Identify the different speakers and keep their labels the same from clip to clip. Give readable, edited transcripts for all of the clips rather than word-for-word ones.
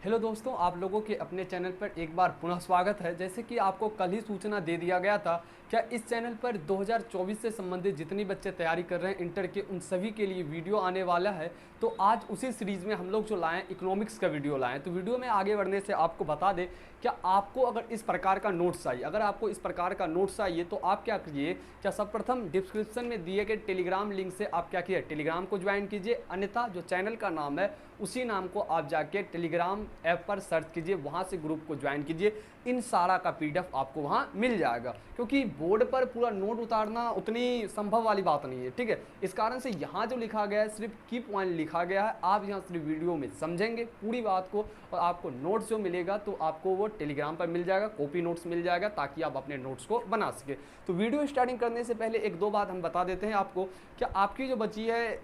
Speaker 1: Hello दोस्तों, आप लोगों के अपने चैनल पर एक बार पुनः स्वागत है। जैसे कि आपको कल ही सूचना दे दिया गया था, क्या इस चैनल पर 2024 से संबंधित जितनी बच्चे तैयारी कर रहे हैं इंटर के, उन सभी के लिए वीडियो आने वाला है। तो आज उसी सीरीज़ में हम लोग जो लाएँ इकोनॉमिक्स का वीडियो लाएँ। तो वीडियो में आगे बढ़ने से आपको बता दें, क्या आपको अगर इस प्रकार का नोट्स चाहिए, अगर आपको इस प्रकार का नोट्स चाहिए तो आप क्या करिए, क्या सर्वप्रथम डिस्क्रिप्शन में दिए गए टेलीग्राम लिंक से आप क्या कीजिए, टेलीग्राम को ज्वाइन कीजिए। अन्यथा जो चैनल का नाम है उसी नाम को आप जाके टेलीग्राम ऐप पर सर्च कीजिए, वहाँ से ग्रुप को ज्वाइन कीजिए। इन सारा का पीडीएफ आपको वहाँ मिल जाएगा, क्योंकि बोर्ड पर पूरा नोट उतारना उतनी संभव वाली बात नहीं है। ठीक है, इस कारण से यहाँ जो लिखा गया है सिर्फ की पॉइंट लिखा गया है। आप यहाँ सिर्फ वीडियो में समझेंगे पूरी बात को, और आपको नोट्स जो मिलेगा तो आपको वो टेलीग्राम पर मिल जाएगा, कॉपी नोट्स मिल जाएगा, ताकि आप अपने नोट्स को बना सके। तो वीडियो स्टार्टिंग करने से पहले एक दो बात हम बता देते हैं आपको। क्या आपकी जो बची है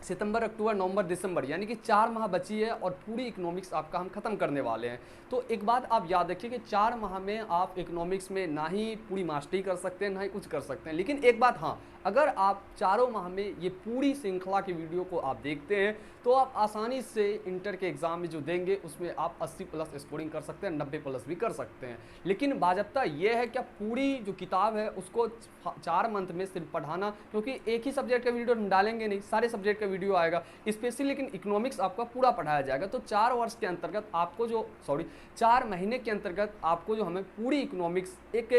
Speaker 1: सितंबर, अक्टूबर, नवंबर, दिसंबर, यानी कि 4 माह बची है और पूरी इकोनॉमिक्स आपका हम खत्म करने वाले हैं। तो एक बात आप याद रखिए कि 4 माह में आप इकोनॉमिक्स में ना ही पूरी मास्टरी कर सकते हैं, ना ही कुछ कर सकते हैं। लेकिन एक बात हाँ, अगर आप चारों माह में ये पूरी श्रृंखला की वीडियो को आप देखते हैं तो आप आसानी से इंटर के एग्जाम में जो देंगे उसमें आप 80 प्लस स्कोरिंग कर सकते हैं, 90 प्लस भी कर सकते हैं। लेकिन बाज़ाब्ता ये है कि पूरी जो किताब है उसको 4 मंथ में सिर्फ पढ़ाना, क्योंकि एक ही सब्जेक्ट का वीडियो हम डालेंगे नहीं, सारे सब्जेक्ट का वीडियो आएगा स्पेशली। लेकिन इकोनॉमिक्स आपका पूरा पढ़ाया जाएगा। तो 4 वर्ष के अंतर्गत आपको जो 4 महीने के अंतर्गत आपको जो हमें पूरी इकोनॉमिक्स एक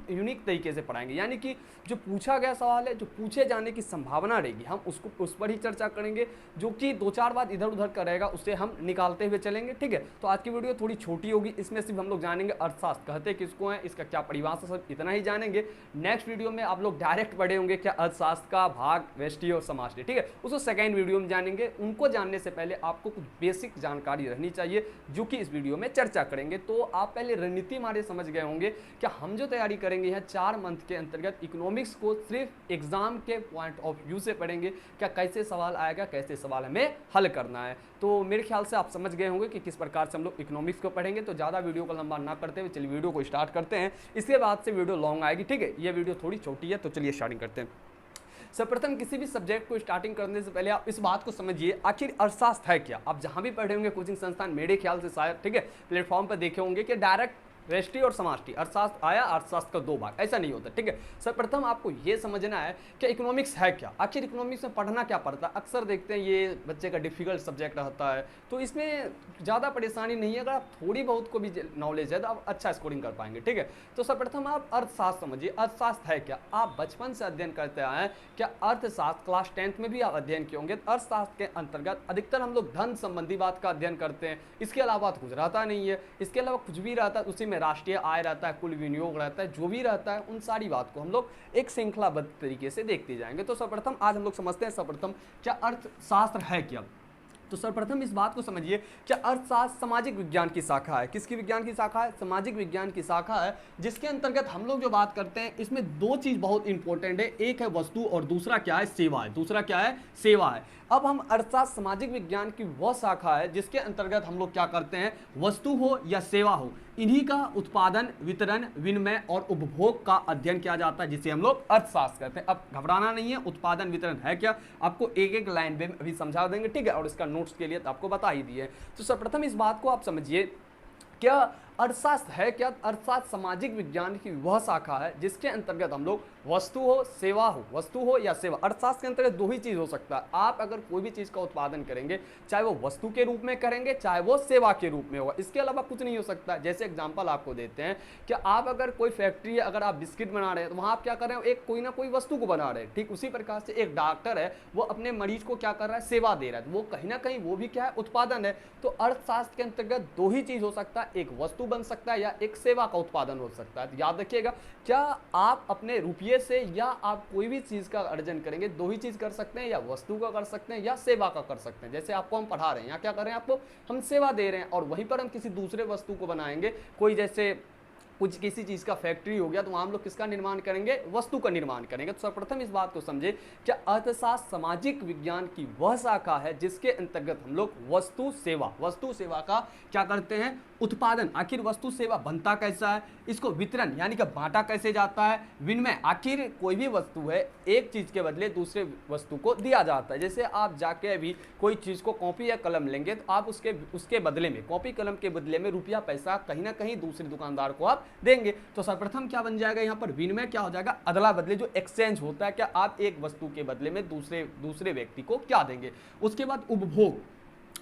Speaker 1: यूनिक तरीके से पढ़ाएंगे। यानी कि जो पूछा गया सवाल है, जो पूछे जाने की संभावना रहेगी, हम उसको उस पर ही चर्चा करेंगे। जो कि 2-4 बात इधर उधर का रहेगा उसे हम निकालते हुए चलेंगे। ठीक है, तो आज की वीडियो थोड़ी छोटी होगी। इसमें सिर्फ हम लोग जानेंगे अर्थशास्त्र कहते किसको है, इसका क्या परिभाषा, सब इतना ही जानेंगे। नेक्स्ट वीडियो में आप लोग डायरेक्ट पढ़े होंगे क्या अर्थशास्त्र का भाग, व्यष्टि और समाष्टि। ठीक है, उसको सेकेंड वीडियो में जानेंगे। उनको जानने से पहले आपको कुछ बेसिक जानकारी रहनी चाहिए, जो कि इस वीडियो में चर्चा करेंगे। तो आप पहले रणनीति हमारे समझ गए होंगे कि हम जो तैयारी करेंगे यहाँ 4 मंथ के अंतर्गत इकोनॉमिक्स को सिर्फ एग्जाम के पॉइंट ऑफ व्यू से पढ़ेंगे। क्या कैसे सवाल आएगा, कैसे सवाल हमें हल करना है। तो मेरे ख्याल से आप समझ गए होंगे कि किस प्रकार से हम लोग इकोनॉमिक्स को पढ़ेंगे। तो ज़्यादा वीडियो को लंबा ना करते हुए चलिए वीडियो को स्टार्ट करते हैं। इसके बाद से वीडियो लॉन्ग आएगी। ठीक है, ये वीडियो थोड़ी छोटी है, तो चलिए स्टार्टिंग करते हैं। सर्वप्रथम किसी भी सब्जेक्ट को स्टार्टिंग करने से पहले आप इस बात को समझिए, आखिर अर्थशास्त्र है क्या। आप जहां भी पढ़े होंगे कोचिंग संस्थान, मेरे ख्याल से शायद, ठीक है, प्लेटफॉर्म पर देखे होंगे कि डायरेक्ट व्यष्टि और समाष्टि अर्थशास्त्र आया, अर्थशास्त्र का 2 भाग, ऐसा नहीं होता। ठीक है, सर्वप्रथम आपको यह समझना है कि इकोनॉमिक्स है क्या, आखिर इकोनॉमिक्स में पढ़ना क्या पड़ता है। अक्सर देखते हैं ये बच्चे का डिफिकल्ट सब्जेक्ट रहता है, तो इसमें ज़्यादा परेशानी नहीं है। अगर आप थोड़ी बहुत को भी नॉलेज है तो आप अच्छा स्कोरिंग कर पाएंगे। ठीक है, तो सर्वप्रथम आप अर्थशास्त्र समझिए, अर्थशास्त्र है क्या। आप बचपन से अध्ययन करते आए हैं, क्या अर्थशास्त्र क्लास 10th में भी आप अध्ययन किए होंगे। अर्थशास्त्र के अंतर्गत अधिकतर हम लोग धन संबंधी बात का अध्ययन करते हैं, इसके अलावा कुछ रहता नहीं है। इसके अलावा कुछ भी रहता है उसी में राष्ट्रीय आय रहता है, कुल विनियोग रहता है, जो भी रहता है उन सारी बात को हम लोग एक श्रृंखलाबद्ध तरीके से देखते जाएंगे। तो सर्वप्रथम आज हम लोग समझते हैं सर्वप्रथम क्या अर्थशास्त्र है क्या। तो सर्वप्रथम इस बात को समझिए कि अर्थशास्त्र सामाजिक विज्ञान की शाखा है। किसकी विज्ञान की शाखा है, सामाजिक विज्ञान की शाखा है, जिसके अंतर्गत हम लोग जो बात करते हैं इसमें 2 चीज बहुत इंपॉर्टेंट है। एक है वस्तु और दूसरा क्या है, सेवा है। दूसरा क्या है, सेवा है। अब हम अर्थशास्त्र सामाजिक विज्ञान की वह शाखा है जिसके अंतर्गत हम लोग क्या करते हैं, वस्तु हो या सेवा हो, इन्हीं का उत्पादन, वितरण, विनिमय और उपभोग का अध्ययन किया जाता है, जिसे हम लोग अर्थशास्त्र कहते हैं। अब घबराना नहीं है, उत्पादन वितरण है क्या, आपको एक एक लाइन में अभी समझा देंगे। ठीक है, और इसका नोट्स के लिए तो आपको बता ही दिए। तो सर्वप्रथम इस बात को आप समझिए, क्या अर्थशास्त्र है क्या। अर्थशास्त्र सामाजिक विज्ञान की वह शाखा है जिसके अंतर्गत हम लोग वस्तु हो, सेवा हो, वस्तु हो या सेवा। अर्थशास्त्र के अंतर्गत 2 ही चीज हो सकता है। आप अगर कोई भी चीज का उत्पादन करेंगे, चाहे वो वस्तु के रूप में करेंगे, चाहे वो सेवा के रूप में होगा, इसके अलावा कुछ नहीं हो सकता। जैसे एग्जांपल आपको देते हैं कि आप अगर कोई फैक्ट्री है, अगर आप बिस्किट बना रहे हैं तो वहां आप क्या कर रहे हैं, एक कोई ना कोई वस्तु को बना रहे हैं। ठीक उसी प्रकार से एक डॉक्टर है, वो अपने मरीज को क्या कर रहा है, सेवा दे रहा है, तो वो कहीं ना कहीं वो भी क्या है, उत्पादन है। तो अर्थशास्त्र के अंतर्गत 2 ही चीज हो सकता है, एक वस्तु बन सकता है या एक सेवा का उत्पादन हो सकता है। तो याद रखिएगा, क्या आप अपने रुपये से या आप कोई भी चीज का अर्जन करेंगे, 2 ही चीज कर सकते हैं, या वस्तु का कर सकते हैं या सेवा का कर सकते हैं। जैसे आपको हम पढ़ा रहे हैं, यहाँ क्या कर रहे हैं, आपको हम सेवा दे रहे हैं, और वहीं पर हम किसी दूसरे वस्तु को बनाएंगे, कोई जैसे कुछ किसी चीज़ का फैक्ट्री हो गया तो वहाँ हम लोग किसका निर्माण करेंगे, वस्तु का निर्माण करेंगे। तो सर्वप्रथम इस बात को समझे कि अर्थशास्त्र सामाजिक विज्ञान की वह शाखा है जिसके अंतर्गत हम लोग वस्तु सेवा का क्या करते हैं, उत्पादन, आखिर वस्तु सेवा बनता कैसा है, इसको वितरण यानी कि बांटा कैसे जाता है, विनिमय, आखिर कोई भी वस्तु है एक चीज़ के बदले दूसरे वस्तु को दिया जाता है। जैसे आप जाके अभी कोई चीज़ को कॉपी या कलम लेंगे तो आप उसके बदले में, कॉपी कलम के बदले में रुपया पैसा कहीं ना कहीं दूसरे दुकानदार को आप देंगे। तो सर्वप्रथम क्या बन जाएगा यहाँ पर, विनिमय क्या हो जाएगा, अदला बदले, जो एक्सचेंज होता है, क्या आप एक वस्तु के बदले में दूसरे व्यक्ति को क्या देंगे। उसके बाद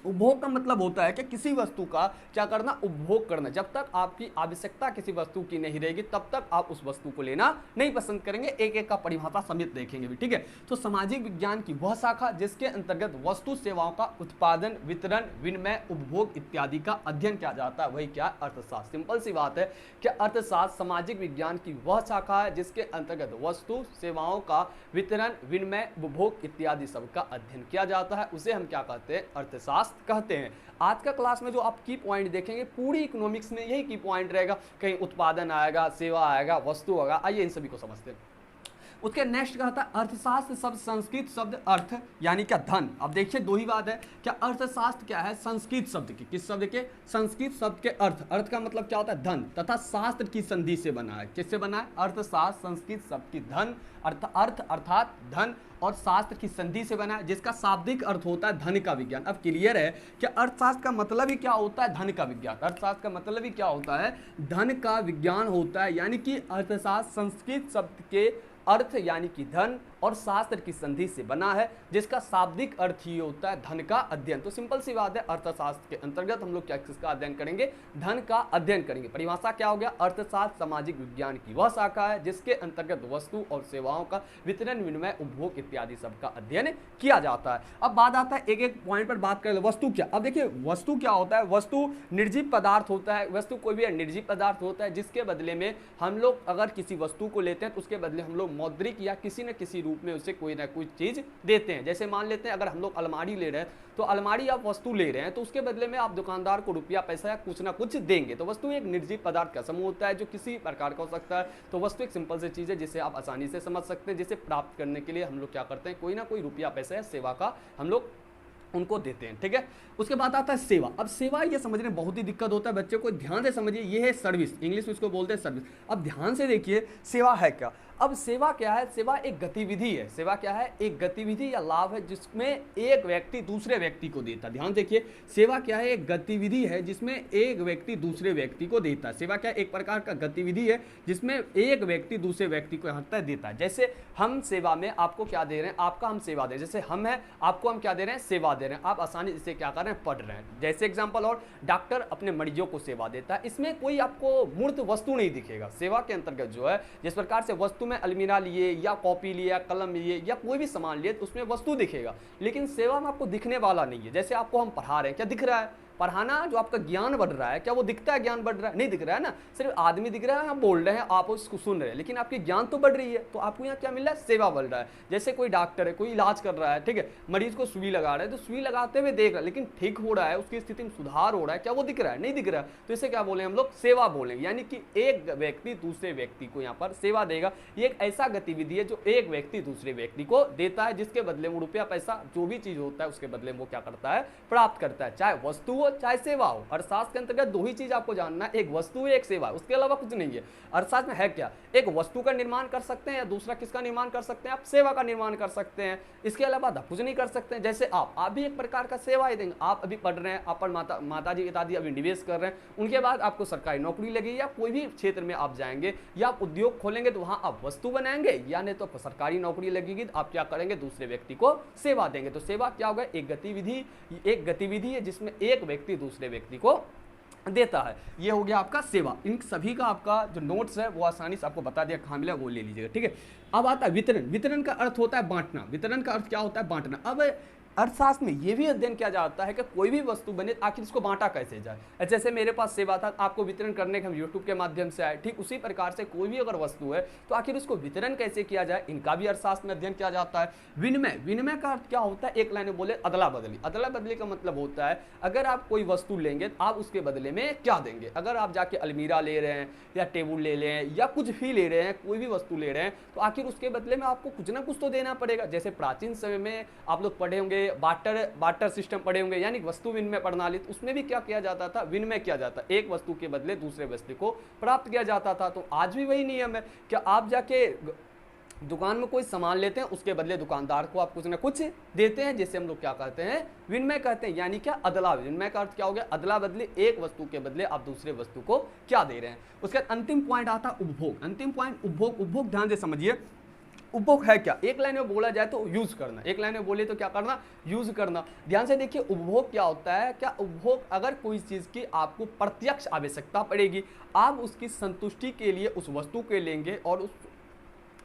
Speaker 1: उपभोग का मतलब होता है कि किसी वस्तु का क्या करना, उपभोग करना। जब तक आपकी आवश्यकता किसी वस्तु की नहीं रहेगी तब तक आप उस वस्तु को लेना नहीं पसंद करेंगे। एक एक का परिभाषा समेत देखेंगे भी, ठीक है। तो सामाजिक विज्ञान की वह शाखा जिसके अंतर्गत वस्तु सेवाओं का उत्पादन, वितरण, विनिमय, उपभोग इत्यादि का अध्ययन किया जाता है, वही क्या, अर्थशास्त्र। सिंपल सी बात है कि अर्थशास्त्र सामाजिक विज्ञान की वह शाखा है जिसके अंतर्गत वस्तु सेवाओं का वितरण, विनिमय, उपभोग इत्यादि सब का अध्ययन किया जाता है, उसे हम क्या कहते हैं, अर्थशास्त्र कहते हैं। आज का क्लास में जो आप की पॉइंट देखेंगे पूरी इकोनॉमिक्स में यही की पॉइंट रहेगा, कहीं उत्पादन आएगा, सेवा आएगा, वस्तु आएगा। आइए इन सभी को समझते हैं। उसके नेक्स्ट कहता है अर्थशास्त्र शब्द संस्कृत शब्द अर्थ यानी क्या, धन। अब देखिए दो ही बात है, क्या अर्थशास्त्र क्या है, संस्कृत शब्द की, किस शब्द के, संस्कृत शब्द के अर्थ का मतलब क्या होता है, धन, तथा शास्त्र की संधि से बना है। किससे बना है, अर्थशास्त्र संस्कृत शब्द की धन, अर्थ अर्थात धन, और शास्त्र की संधि से बना है जिसका शाब्दिक अर्थ होता है धन का विज्ञान। अब क्लियर है कि अर्थशास्त्र का मतलब ही क्या होता है, धन का विज्ञान। अर्थशास्त्र का मतलब ही क्या होता है, धन का विज्ञान होता है। यानी कि अर्थशास्त्र संस्कृत शब्द के अर्थ यानी कि धन और शास्त्र की संधि से बना है जिसका शाब्दिक अर्थ ही होता है धन का अध्ययन। तो सिंपल सी बात है, अर्थशास्त्र के अंतर्गत हम लोग क्या किसका अध्ययन करेंगे, धन का अध्ययन करेंगे। परिभाषा क्या हो गया, अर्थशास्त्र सामाजिक विज्ञान की वह शाखा है जिसके अंतर्गत वस्तु और सेवाओं का वितरण, विनिमय, उपभोग इत्यादि सबका अध्ययन किया जाता है। अब बात आता है एक एक पॉइंट पर बात करें, वस्तु क्या। अब देखिए वस्तु क्या होता है, वस्तु निर्जीव पदार्थ होता है। वस्तु कोई भी निर्जीव पदार्थ होता है जिसके बदले में हम लोग अगर किसी वस्तु को लेते हैं तो उसके बदले हम लोग मौद्रिक या किसी न किसी रूप में उसे कोई ना कोई चीज देते हैं। जैसे मान लेते हैं अगर हम लोग अलमारी ले रहे हैं तो अलमारी आप वस्तु ले रहे हैं तो उसके बदले में आप दुकानदार को रुपया पैसा या कुछ ना कुछ देंगे। तो वस्तु एक निर्जीव पदार्थ का समूह होता है जो किसी प्रकार का हो सकता है। तो वस्तु एक सिंपल सी चीज है जिसे आप आसानी से समझ सकते हैं, जिसे प्राप्त करने के लिए हम लोग क्या करते हैं, कोई ना कोई रुपया पैसा या सेवा का हम लोग उनको देते हैं, ठीक है। उसके बाद आता है सेवा। अब सेवा ये समझने में बहुत ही दिक्कत होता है, बच्चों को ध्यान से समझिए, ये है सर्विस, इंग्लिश में इसको बोलते हैं सर्विस। अब ध्यान से देखिए सेवा है क्या। अब सेवा क्या है, सेवा एक गतिविधि है। सेवा क्या है, एक गतिविधि या लाभ है जिसमें एक व्यक्ति दूसरे व्यक्ति को देता है। ध्यान देखिए, सेवा क्या है, एक गतिविधि है जिसमें एक व्यक्ति दूसरे व्यक्ति को देता है। सेवा क्या है, एक प्रकार का गतिविधि है जिसमें एक व्यक्ति दूसरे व्यक्ति को हत्या देता है। जैसे हम सेवा में आपको क्या दे रहे हैं, आपका हम सेवा दे रहे हैं। जैसे हम हैं, आपको हम क्या दे रहे हैं, सेवा दे रहे हैं। आप आसानी से क्या कर रहे हैं, पढ़ रहे हैं। जैसे एग्जाम्पल, और डॉक्टर अपने मरीजों को सेवा देता है। इसमें कोई आपको मूर्त वस्तु नहीं दिखेगा। सेवा के अंतर्गत जो है, जिस प्रकार से वस्तु में अलमीरा लिए या कॉपी लिए या कलम लिए या कोई भी सामान लिए तो उसमें वस्तु दिखेगा, लेकिन सेवा में आपको दिखने वाला नहीं है। जैसे आपको हम पढ़ा रहे हैं, क्या दिख रहा है, पढ़ाना जो आपका ज्ञान बढ़ रहा है, क्या वो दिखता है, ज्ञान बढ़ रहा है, नहीं दिख रहा है ना। सिर्फ आदमी दिख रहा है, हम बोल रहे हैं, आप उसको सुन रहे हैं, लेकिन आपकी ज्ञान तो बढ़ रही है। तो आपको यहाँ क्या मिल रहा है, सेवा बढ़ रहा है। जैसे कोई डॉक्टर है, कोई इलाज कर रहा है, ठीक है, मरीज को सुई लगा रहा है, तो सुई लगाते हुए देख रहा है लेकिन ठीक हो रहा है, उसकी स्थिति में सुधार हो रहा है, क्या वो दिख रहा है, नहीं दिख रहा है। तो इसे क्या बोले हम लोग, सेवा बोलेंगे। यानी कि एक व्यक्ति दूसरे व्यक्ति को यहाँ पर सेवा देगा। ये एक ऐसा गतिविधि है जो एक व्यक्ति दूसरे व्यक्ति को देता है, जिसके बदले वो रुपया पैसा जो भी चीज होता है उसके बदले वो क्या करता है, प्राप्त करता है, चाहे वस्तु हो चाहे सेवा हो। अर्थशास्त्र के अंतर्गत दो ही चीज आपको जानना है, एक वस्तु है, एक सेवा, उसके अलावा कुछ नहीं है। अर्थशास्त्र में है क्या, एक वस्तु का निर्माण कर सकते हैं या दूसरा किसका निर्माण कर सकते हैं, आप सेवा का निर्माण कर सकते हैं। इसके अलावा कुछ नहीं कर सकते हैं। जैसे आप भी एक प्रकार का सेवा ही देंगे। आप अभी पढ़ रहे हैं, आप पर माता जी पिताजी अभी निवेश कर रहे हैं, उनके बाद आपको सरकारी नौकरी लगेगी या कोई भी क्षेत्र में आप जाएंगे या आप उद्योग खोलेंगे तो वहां आप वस्तु बनाएंगे, या नहीं तो आपको सरकारी नौकरी लगेगी तो आप क्या करेंगे, दूसरे व्यक्ति को सेवा देंगे। तो सेवा क्या होगा, एक गतिविधि है जिसमें एक व्यक्ति दूसरे व्यक्ति को देता है। ये हो गया आपका सेवा। इन सभी का आपका जो नोट्स है वो आसानी से आपको बता दिया, कहाँ मिला वो ले लीजिएगा, ठीक है। अब आता है वितरण। वितरण का अर्थ होता है बांटना। वितरण का अर्थ क्या होता है, बांटना। अब अर्थशास्त्र में ये भी अध्ययन किया जाता है कि कोई भी वस्तु बने आखिर इसको बांटा कैसे जाए। जैसे मेरे पास सेवा था, आपको वितरण करने के हम यूट्यूब के माध्यम से आए, ठीक उसी प्रकार से कोई भी अगर वस्तु है तो आखिर उसको वितरण कैसे किया जाए, इनका भी अर्थशास्त्र में अध्ययन किया जाता है। विनिमय, विनिमय का अर्थ क्या होता है, एक लाइन में बोले अदला बदली। अदला बदली का मतलब होता है अगर आप कोई वस्तु लेंगे तो आप उसके बदले में क्या देंगे। अगर आप जाके अलमीरा ले रहे हैं या टेबल ले रहे हैं या कुछ भी ले रहे हैं, कोई भी वस्तु ले रहे हैं, तो आखिर उसके बदले में आपको कुछ ना कुछ तो देना पड़ेगा। जैसे प्राचीन समय में आप लोग पढ़े होंगे बार्टर सिस्टम पढ़े होंगे, यानी वस्तु विनिमय प्रणाली, तो उसमें भी क्या किया जाता था, विनिमय किया जाता, एक वस्तु के बदले दूसरे वस्तु को प्राप्त किया जाता था। तो आज भी वही नियम है कि आप जाके दुकान में कोई सामान लेते हैं, उसके बदले दुकानदार को आप कुछ ना कुछ देते हैं, जिससे हम लोग क्या कहते हैं, विनिमय कहते हैं। यानी क्या, अदला। विनिमय का अर्थ क्या हो गया, अदला बदली, एक वस्तु के बदले आप दूसरे वस्तु को क्या दे रहे हैं। उसके बाद अंतिम पॉइंट आता है उपभोग। अंतिम पॉइंट उपभोग। उपभोग ध्यान से समझिए, उपभोग है क्या, एक लाइन में बोला जाए तो यूज करना, एक लाइन में बोले तो क्या करना, यूज करना। ध्यान से देखिए उपभोग क्या होता है, क्या उपभोग, अगर कोई चीज की आपको प्रत्यक्ष आवश्यकता पड़ेगी, आप उसकी संतुष्टि के लिए उस वस्तु के लेंगे और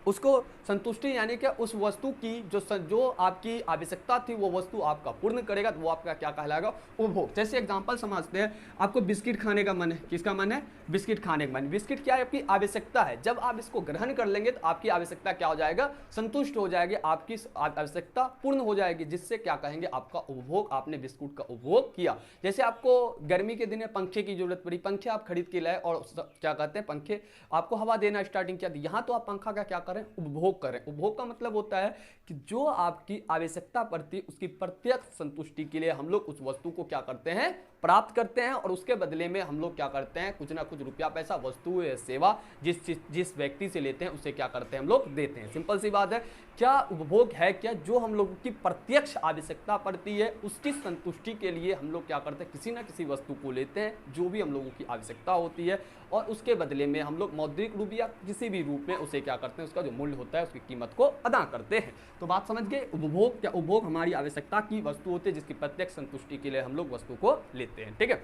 Speaker 1: उसको संतुष्टि यानी कि उस वस्तु की जो आपकी आवश्यकता थी वो वस्तु आपका पूर्ण करेगा, तो वो आपका क्या कहलाएगा, उपभोग। जैसे एग्जांपल समझते हैं, आपको बिस्किट खाने का मन है, किसका मन है, बिस्किट खाने का मन। बिस्किट क्या है, आपकी आवश्यकता है। जब आप इसको ग्रहण कर लेंगे तो आपकी आवश्यकता क्या हो जाएगा, संतुष्ट हो जाएगी, आपकी आवश्यकता पूर्ण हो जाएगी, जिससे क्या कहेंगे, आपका उपभोग, आपने बिस्कुट का उपभोग किया। जैसे आपको गर्मी के दिन में पंखे की जरूरत पड़ी, पंखे आप खरीद के लाए और क्या कहते हैं, पंखे आपको हवा देना स्टार्टिंग किया, यहाँ तो आप पंखा का क्या करें, उपभोग करें। उपभोग का मतलब होता है कि जो आपकी आवश्यकता पड़ती है उसकी प्रत्यक्ष संतुष्टि के लिए हम लोग उस वस्तु को क्या करते हैं, प्राप्त करते हैं, और उसके बदले में हम लोग क्या करते हैं, कुछ ना कुछ रुपया पैसा, वस्तु या सेवा जिस व्यक्ति से लेते हैं उसे क्या करते हैं, हम लोग देते हैं। सिंपल सी बात है। क्या उपभोग है क्या, जो हम लोगों की प्रत्यक्ष आवश्यकता पड़ती है उसकी संतुष्टि के लिए हम लोग क्या करते हैं, किसी ना किसी वस्तु को लेते हैं जो भी हम लोगों की आवश्यकता होती है, और उसके बदले में हम लोग मौद्रिक रूप या किसी भी रूप में उसे क्या करते हैं, उसका जो मूल्य होता है उसकी कीमत को अदा करते हैं। तो बात समझ गए, उपभोग क्या, उपभोग हमारी आवश्यकता की वस्तु होती है जिसकी प्रत्यक्ष संतुष्टि के लिए हम लोग वस्तु को लेते हैं। ठीक है,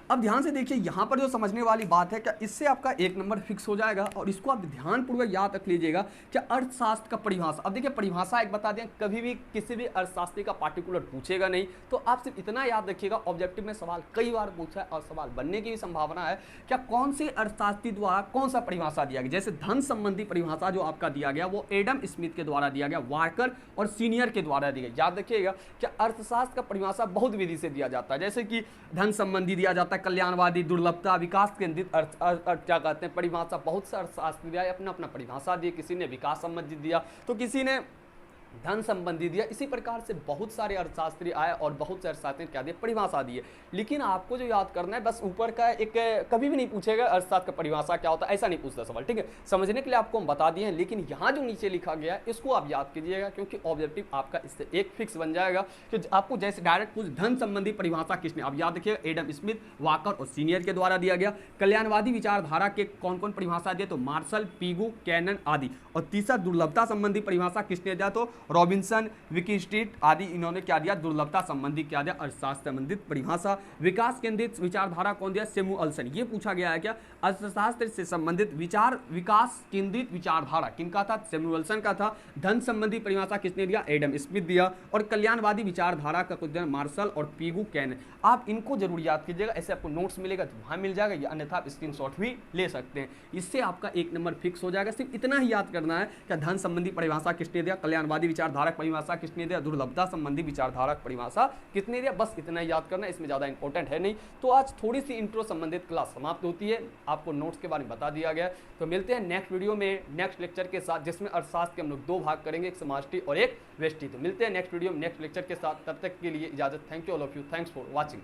Speaker 1: अब ध्यान से देखिए, यहाँ पर जो समझने वाली बात है, क्या इससे आपका एक नंबर फिक्स हो जाएगा, और इसको आप ध्यानपूर्वक याद रख लीजिएगा। क्या अर्थशास्त्र का परिभाषा, अब देखिए परिभाषा एक बता दें, कभी भी किसी भी अर्थशास्त्री का पार्टिकुलर पूछेगा नहीं, तो आप सिर्फ इतना याद रखिएगा, ऑब्जेक्टिव में सवाल कई बार पूछा है और सवाल बनने की भी संभावना है। क्या कौन से अर्थशास्त्री द्वारा कौन सा परिभाषा दिया गया, जैसे धन संबंधी परिभाषा जो आपका दिया गया वो एडम स्मिथ के द्वारा दिया गया, वार्कर और सीनियर के द्वारा दिया गया। याद रखिएगा, क्या अर्थशास्त्र का परिभाषा बहुत विधि से दिया जाता है, जैसे कि धन संबंधी दिया जाता है, कल्याणवादी, दुर्लभता, विकास केंद्रित अर्थ क्या कहते हैं परिभाषा। बहुत से अर्थशास्त्री अपना अपना परिभाषा दिए, किसी ने विकास संबंधी दिया तो किसी ने धन संबंधी दिया। इसी प्रकार से बहुत सारे अर्थशास्त्री आए और बहुत से अर्थशास्त्री क्या दिए, परिभाषा दिए। लेकिन आपको जो याद करना है, बस ऊपर का एक, कभी भी नहीं पूछेगा अर्थशास्त्र का परिभाषा क्या होता है, ऐसा नहीं पूछता सवाल। ठीक है, समझने के लिए आपको हम बता दिए हैं, लेकिन यहाँ जो नीचे लिखा गया है इसको आप याद कीजिएगा, क्योंकि ऑब्जेक्टिव आपका इससे एक फिक्स बन जाएगा कि आपको जैसे डायरेक्ट पूछ धन संबंधी परिभाषा किसने, आप याद रखिएगा एडम स्मिथ, वाकर और सीनियर के द्वारा दिया गया। कल्याणवादी विचारधारा के कौन कौन परिभाषा दिए, तो मार्शल, पीगू, कैनन आदि। और तीसरा दुर्लभता संबंधी परिभाषा किसने दिया, तो रॉबिन्सन, विकी स्ट्रीट आदि, इन्होंने क्या दिया, दुर्लभता संबंधी क्या दिया, अर्थशास्त्र संबंधित परिभाषा। विकास केंद्रित विचारधारा कौन दिया, सैमुअल्सन। ये पूछा गया है क्या, अर्थशास्त्र से संबंधित विकास केंद्रित विचारधारा किनका था, सैमुअल्सन का था। धन संबंधी परिभाषा किसने दिया, एडम स्मिथ दिया। और कल्याणवादी विचारधारा का कुछ मार्शल और पीगू कैनन। आप इनको जरूर याद कीजिएगा, ऐसे आपको नोट्स मिलेगा तो वहां मिल जाएगा, या अन्यथा आप स्क्रीनशॉट भी ले सकते हैं। इससे आपका एक नंबर फिक्स हो जाएगा। सिर्फ इतना ही याद करना है, क्या धन संबंधी परिभाषा किसने दिया, कल्याणवादी विचारधारक परिभाषा किसने दिया, दुर्लभता संबंधी विचारधारक परिभाषा किसने दिया, बस इतना ही याद करना है, इसमें ज़्यादा इंपॉर्टेंट है नहीं। तो आज थोड़ी सी इंट्रो संबंधित क्लास समाप्त होती है, आपको नोट्स के बारे में बता दिया गया। तो मिलते हैं नेक्स्ट वीडियो में नेक्स्ट लेक्चर के साथ, जिसमें अर्थशास्त्र के हम लोग 2 भाग करेंगे, एक समष्टि और एक व्यष्टि। तो मिलते हैं नेक्स्ट वीडियो में नेक्स्ट लेक्चर के साथ, तब तक के लिए इजाजत। Thank you all of you, thanks for watching.